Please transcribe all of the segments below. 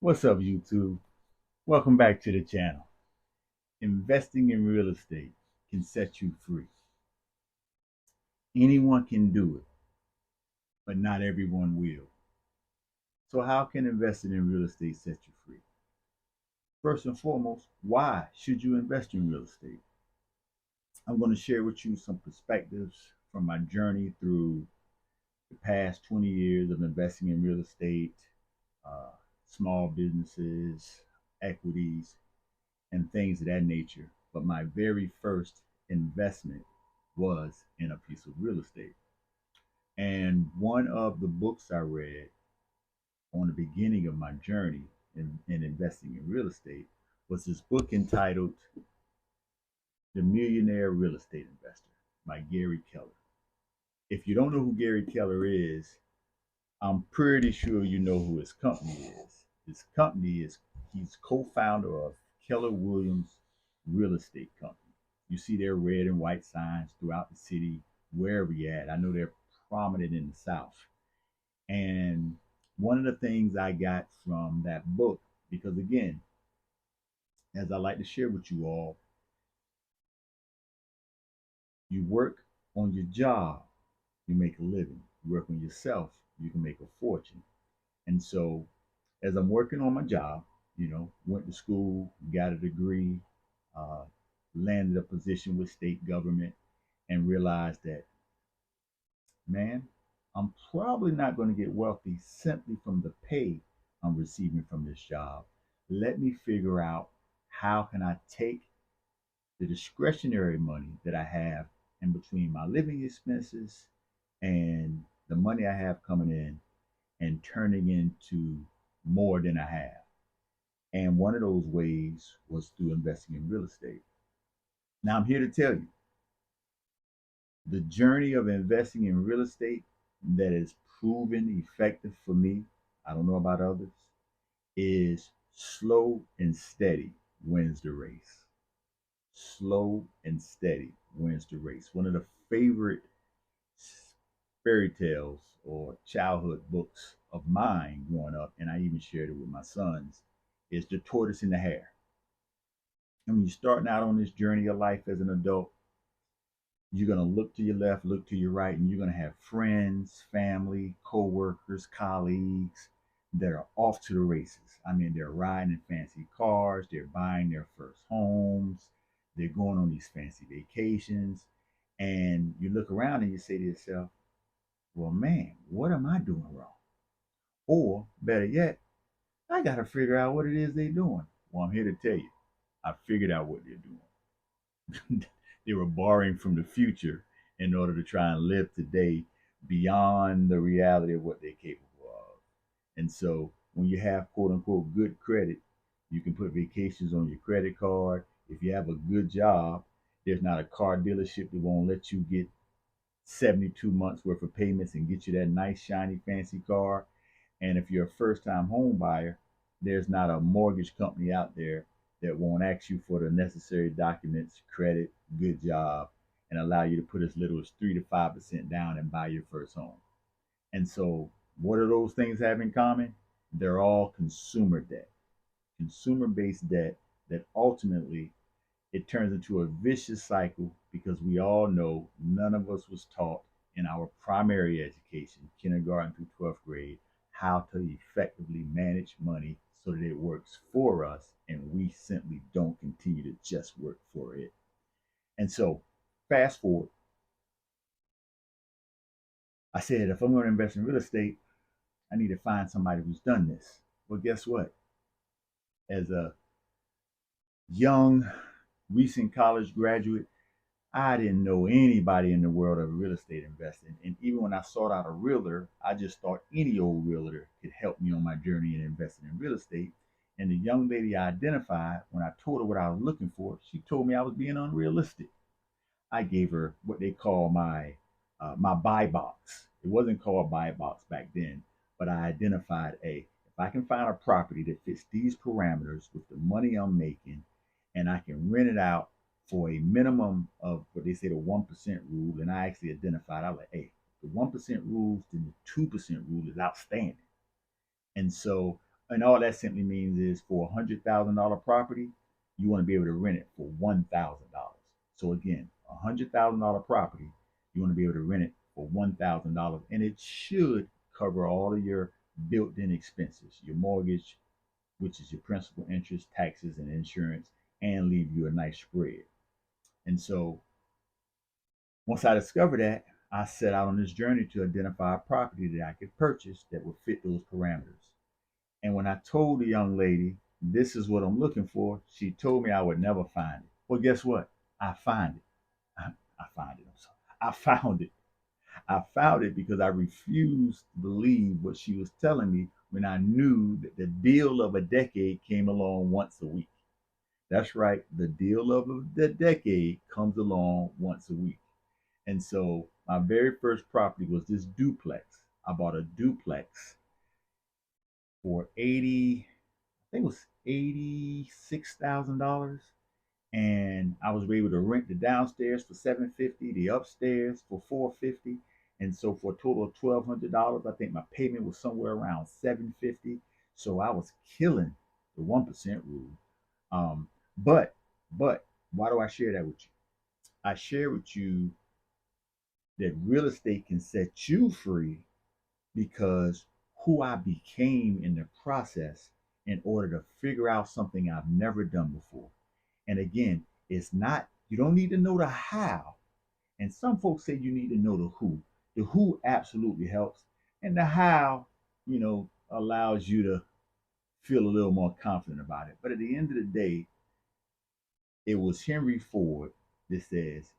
What's up, YouTube? Welcome back to the channel. Investing in real estate can set you free. Anyone can do it, but not everyone will. So, how can investing in real estate set you free? First and foremost, why should you invest in real estate? I'm going to share with you some perspectives from my journey through the past 20 years of investing in real estate, uh, small businesses, equities, and things of that nature. But my very first investment was in a piece of real estate. And one of the books I read on the beginning of my journey in investing in real estate was this book entitled The Millionaire Real Estate Investor by Gary Keller. If you don't know who Gary Keller is, I'm pretty sure you know who his company is. His company is he's co-founder of Keller Williams Real Estate Company. You see their red and white signs throughout the city, wherever you're at. I know they're prominent in the South. And one of the things I got from that book, because again, as I like to share with you all, you work on your job, you make a living. You work on yourself, you can make a fortune. And so as I'm working on my job, went to school, got a degree, uh, landed a position with state government, and realized that, man, I'm probably not going to get wealthy simply from the pay I'm receiving from this job. Let me figure out how can I take the discretionary money that I have in between my living expenses and the money I have coming in and turning into more than I have. And one of those ways was through investing in real estate. Now, I'm here to tell you the journey of investing in real estate that is proven effective for me, I don't know about others, is slow and steady wins the race. Slow and steady wins the race. One of the favorite fairy tales or childhood books of mine growing up, and I even shared it with my sons, is The Tortoise and the Hare. And when you're starting out on this journey of life as an adult, you're going to look to your left, look to your right, and you're going to have friends, family, co-workers, colleagues that are off to the races. I mean, they're riding in fancy cars, they're buying their first homes, they're going on these fancy vacations. And you look around and you say to yourself, well, man, what am I doing wrong? Or better yet, I got to figure out what it is they're doing. Well, I'm here to tell you, I figured out what they're doing. They were borrowing from the future in order to try and live today beyond the reality of what they're capable of. And so when you have quote unquote good credit, you can put vacations on your credit card. If you have a good job, there's not a car dealership that won't let you get 72 months worth of payments and get you that nice, shiny, fancy car. And if you're a first time home buyer, there's not a mortgage company out there that won't ask you for the necessary documents, credit, good job, and allow you to put as little as 3 to 5% down and buy your first home. And so, what do those things have in common? They're all consumer based debt that ultimately it turns into a vicious cycle because we all know none of us was taught in our primary education, kindergarten through 12th grade, how to effectively manage money so that it works for us and we simply don't continue to just work for it. And so, fast forward, I said, if I'm going to invest in real estate, I need to find somebody who's done this. Well, guess what? As a young, recent college graduate, I didn't know anybody in the world of real estate investing. And even when I sought out a realtor, I just thought any old realtor could help me on my journey in investing in real estate. And the young lady I identified, when I told her what I was looking for, she told me I was being unrealistic. I gave her what they call my buy box. It wasn't called buy box back then, but I identified if I can find a property that fits these parameters with the money I'm making, and I can rent it out for a minimum of what they say the 1% rule, and I actually identified. I was like, hey, the 1% rules, then the 2% rule is outstanding. And so And all that simply means is for $100,000 property, you want to be able to rent it for $1,000. So again, $100,000 property, you want to be able to rent it for $1,000, and it should cover all of your built-in expenses, your mortgage, which is your principal, interest, taxes, and insurance, and leave you a nice spread. And so once I discovered that, I set out on this journey to identify a property that I could purchase that would fit those parameters. And when I told the young lady, this is what I'm looking for, she told me I would never find it. Well, guess what? I find it. I find it. I'm sorry. I found it. I found it because I refused to believe what she was telling me when I knew that the deal of a decade came along once a week. That's right. The deal of the decade comes along once a week. And so my very first property was this duplex. I bought a duplex for 80, I think it was $86,000. And I was able to rent the downstairs for $750, the upstairs for $450, and so for a total of $1,200. I think my payment was somewhere around $750. So I was killing the 1% rule. Um, but but why do I share that with you? I share with you that real estate can set you free because who I became in the process in order to figure out something I've never done before. And again, it's not, you don't need to know the how. And some folks say you need to know the who. The who absolutely helps. And the how, allows you to feel a little more confident about it. But at the end of the day, it was Henry Ford that says,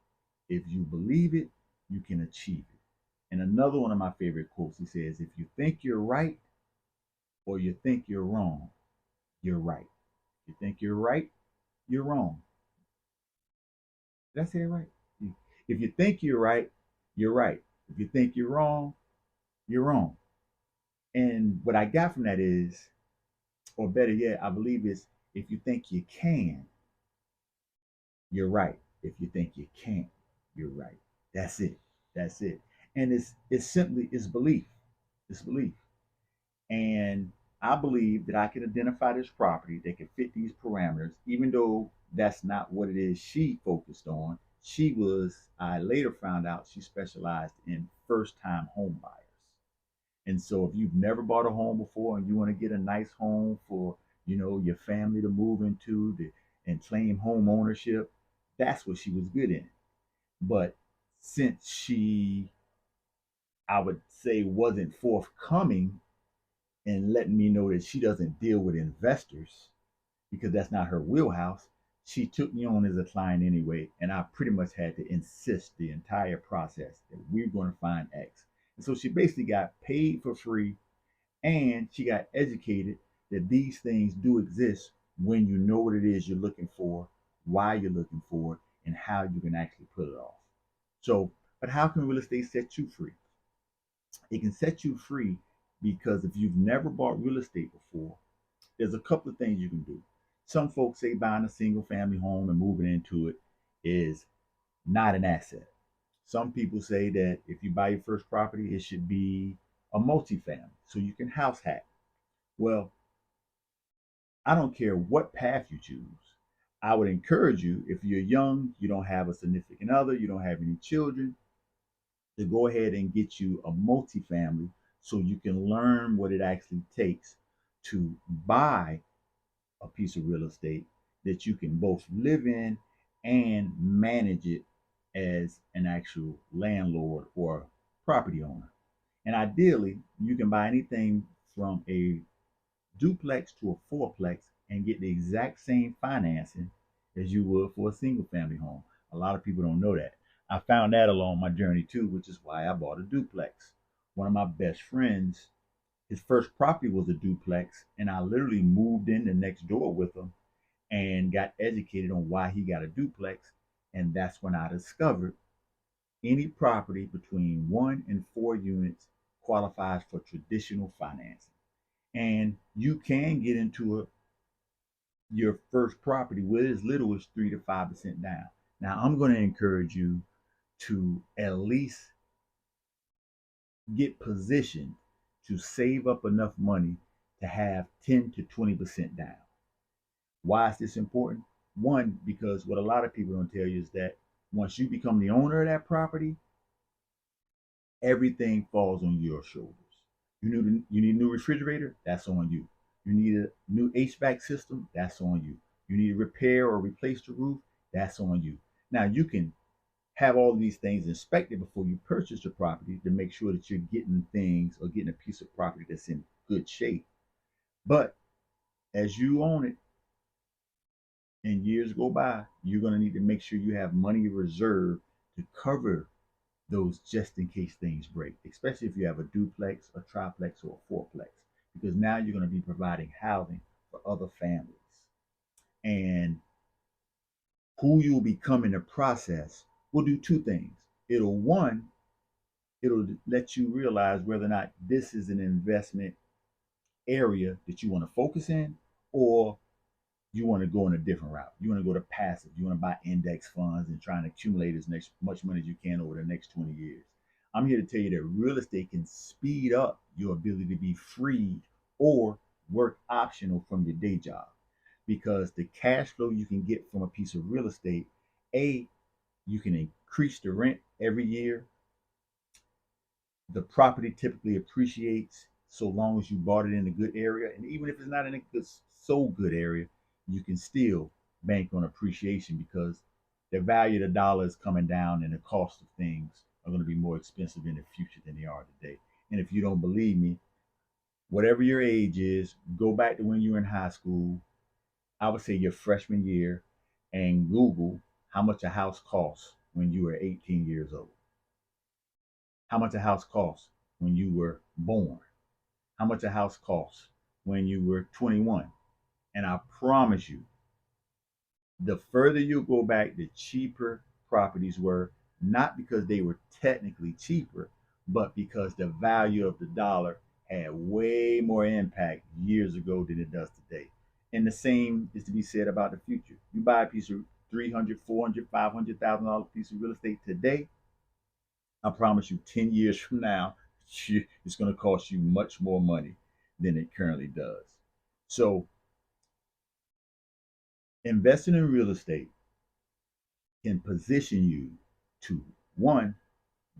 if you believe it, you can achieve it. And another one of my favorite quotes, he says, if you think you're right or you think you're wrong, you're right. If you think you're right, you're wrong. Did I say it right? If you think you're right, you're right. If you think you're wrong, you're wrong. And what I got from that is, or better yet, I believe is if you think you can, you're right. If you think you can't, you're right. That's it. That's it. And it's simply it's belief. It's belief. And I believe that I can identify this property that can fit these parameters, even though that's not what it is she focused on. She was, I later found out, she specialized in first time home buyers. And so if you've never bought a home before and you want to get a nice home for, your family to move into and claim home ownership, that's what she was good in. But since she, I would say, wasn't forthcoming and letting me know that she doesn't deal with investors because that's not her wheelhouse, she took me on as a client anyway. And I pretty much had to insist the entire process that we're going to find X. And so she basically got paid for free and she got educated that these things do exist when you know what it is you're looking for, why you're looking for it, and how you can actually pull it off. So, but how can real estate set you free? It can set you free because if you've never bought real estate before, there's a couple of things you can do. Some folks say buying a single family home and moving into it is not an asset. Some people say that if you buy your first property, it should be a multifamily so you can house hack. Well, I don't care what path you choose. I would encourage you, if you're young, you don't have a significant other, you don't have any children, to go ahead and get you a multifamily so you can learn what it actually takes to buy a piece of real estate that you can both live in and manage it as an actual landlord or property owner. And ideally, you can buy anything from a duplex to a fourplex and get the exact same financing as you would for a single family home. A lot of people don't know that. I found that along my journey too, which is why I bought a duplex. One of my best friends, his first property was a duplex, and I literally moved in the next door with him and got educated on why he got a duplex. And that's when I discovered any property between 1 and 4 units qualifies for traditional financing. And you can get into your first property with as little as 3 to 5% down. Now, I'm going to encourage you to at least get positioned to save up enough money to have 10 to 20% down. Why is this important? One, because what a lot of people don't tell you is that once you become the owner of that property, everything falls on your shoulders. You need a new refrigerator, that's on you. You need a new HVAC system, that's on you. You need to repair or replace the roof, that's on you. Now you can have all these things inspected before you purchase the property to make sure that you're getting things or getting a piece of property that's in good shape. But as you own it and years go by, you're going to need to make sure you have money reserved to cover those just in case things break, especially if you have a duplex, a triplex, or a fourplex, because now you're going to be providing housing for other families. And who you'll become in the process will do two things. It'll let you realize whether or not this is an investment area that you want to focus in, or you want to go in a different route. You want to go to passive. You want to buy index funds and try and accumulate as much money as you can over the next 20 years. I'm here to tell you that real estate can speed up your ability to be freed or work optional from your day job, because the cash flow you can get from a piece of real estate, A, you can increase the rent every year. The property typically appreciates so long as you bought it in a good area. And even if it's not in a good area, you can still bank on appreciation because the value of the dollar is coming down and the cost of things are going to be more expensive in the future than they are today. And if you don't believe me, whatever your age is, go back to when you were in high school. I would say your freshman year, and Google how much a house costs when you were 18 years old. How much a house costs when you were born. How much a house costs when you were 21. And I promise you, the further you go back, the cheaper properties were, not because they were technically cheaper, but because the value of the dollar had way more impact years ago than it does today. And the same is to be said about the future. You buy a piece of 300, 400, $500,000 piece of real estate today, I promise you 10 years from now, it's going to cost you much more money than it currently does. So investing in real estate can position you to, one,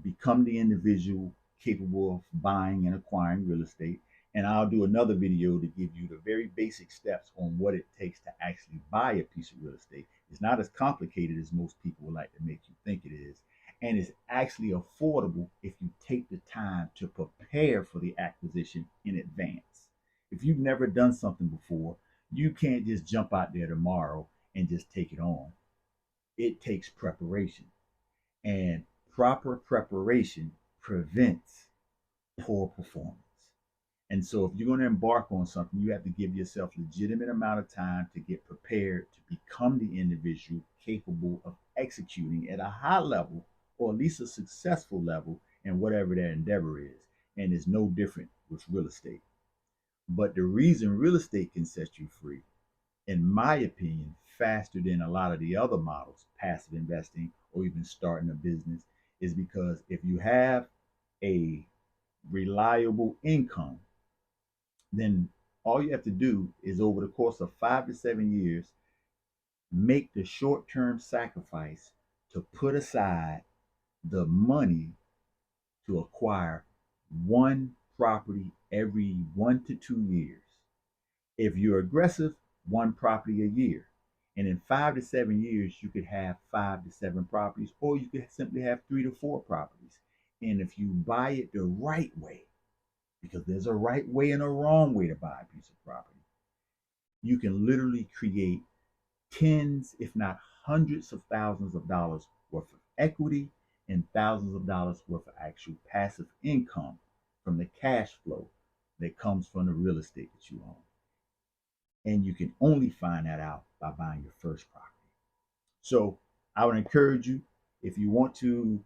become the individual capable of buying and acquiring real estate. And I'll do another video to give you the very basic steps on what it takes to actually buy a piece of real estate. It's not as complicated as most people would like to make you think it is. And it's actually affordable if you take the time to prepare for the acquisition in advance. If you've never done something before, you can't just jump out there tomorrow and just take it on. It takes preparation. And proper preparation prevents poor performance. And so if you're going to embark on something, you have to give yourself a legitimate amount of time to get prepared to become the individual capable of executing at a high level, or at least a successful level, in whatever that endeavor is. And it's no different with real estate. But the reason real estate can set you free, in my opinion, faster than a lot of the other models, passive investing or even starting a business, is because if you have a reliable income, then all you have to do is, over the course of 5 to 7 years, make the short term sacrifice to put aside the money to acquire one property every 1 to 2 years. If you're aggressive, one property a year. And in 5 to 7 years, you could have 5 to 7 properties, or you could simply have 3 to 4 properties. And if you buy it the right way, because there's a right way and a wrong way to buy a piece of property, you can literally create tens, if not hundreds of thousands of dollars worth of equity and thousands of dollars worth of actual passive income from the cash flow that comes from the real estate that you own. And you can only find that out by buying your first property. So I would encourage you, if you want to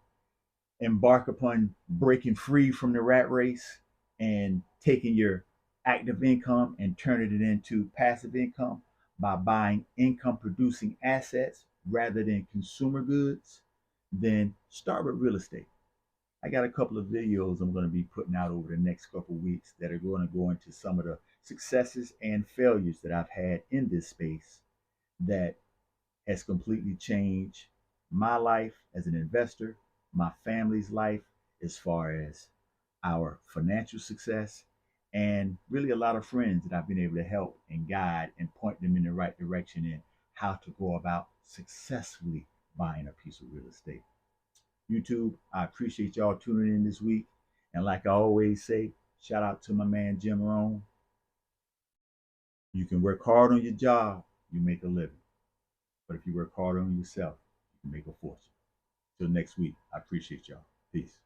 embark upon breaking free from the rat race and taking your active income and turning it into passive income by buying income producing assets rather than consumer goods, then start with real estate. I got a couple of videos I'm going to be putting out over the next couple of weeks that are going to go into some of the successes and failures that I've had in this space that has completely changed my life as an investor, my family's life as far as our financial success, and really a lot of friends that I've been able to help and guide and point them in the right direction in how to go about successfully buying a piece of real estate. YouTube, I appreciate y'all tuning in this week. And like I always say, shout out to my man Jim Rohn. You can work hard on your job, you make a living. But if you work hard on yourself, you can make a fortune. Till next week, I appreciate y'all. Peace.